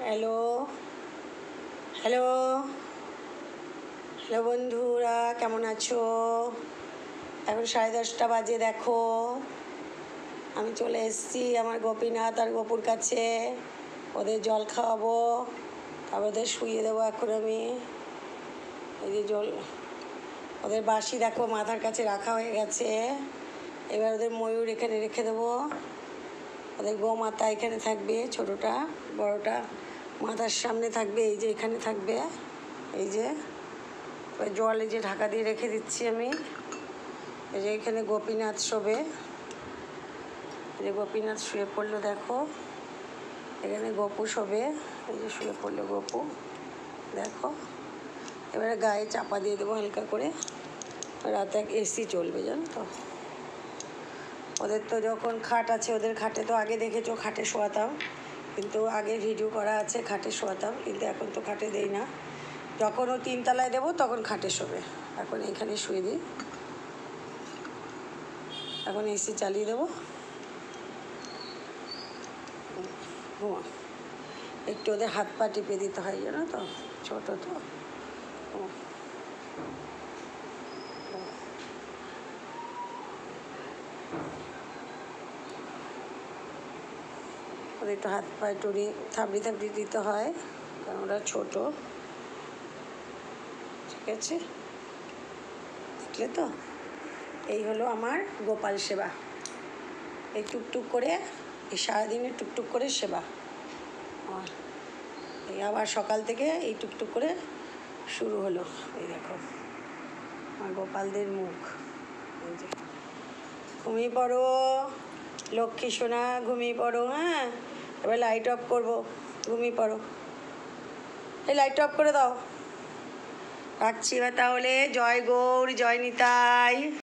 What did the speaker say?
Hello hello hello বন্ধুরা, কেমন আছো? এখন 10:30 বাজে। দেখো, আমি চলে এসেছি আমার গোপীনাথ আর গোপুর কাছে। ওদের জল খাওয়াবো, তারপর ওদের শুইয়ে দেবো। এখন আমি এই যে জল, ওদের বাঁশি দেখো মাথার কাছে রাখা হয়ে গেছে। এবার ওদের ময়ূর এখানে রেখে দেবো। ওদের গোমাতা এখানে থাকবে, ছোটোটা বড়টা মাথার সামনে থাকবে, এই যে এখানে থাকবে। এই যে জল এই যে ঢাকা দিয়ে রেখে দিচ্ছি আমি। এই যে এখানে গোপীনাথ শোবে, এই যে গোপীনাথ শুয়ে পড়লো। দেখো, এখানে গোপু শোবে, এই যে শুয়ে পড়লো গোপু। দেখো, এবারে গায়ে চাপা দিয়ে দেবো হালকা করে। রাতে এসি চলবে, জানো তো। ওদের তো যখন খাট আছে, ওদের খাটে তো আগে দেখেছো খাটে শোয়াতাম, কিন্তু আগে ভিডিও করা আছে খাটে শোয়াতাম, কিন্তু এখন তো খাটে দেই না। যখন ও 3 তলায় দেবো তখন খাটে শোবে। এখন এইখানে শুয়ে দিই। এখন এসি চালিয়ে দেবো। ঘুমা, একটু ওদের হাত পা টিপে দিতে হয়, জানো তো, ছোটো তো। ওদের একটু হাত পা একটু থাবড়ি থাবড়ি দিতে হয়, কারণ ওরা ছোটো। ঠিক আছে, দেখলে তো। এই হলো আমার গোপাল সেবা। এই টুকটুক করে, এই সারাদিনে টুকটুক করে সেবা। আর এই আবার সকাল থেকে এই টুকটুক করে শুরু হলো। এই দেখো আমার গোপালদের মুখ। এই যে ঘুমিয়ে পড়ো লক্ষ্মী সোনা, ঘুমিয়ে পড়ো। হ্যাঁ, এবার লাইট অফ করবো, ঘুমিয়ে পড়ো। এই লাইট অফ করে দাও। রাখছি এবার তাহলে। জয় গৌর, জয় নিতাই।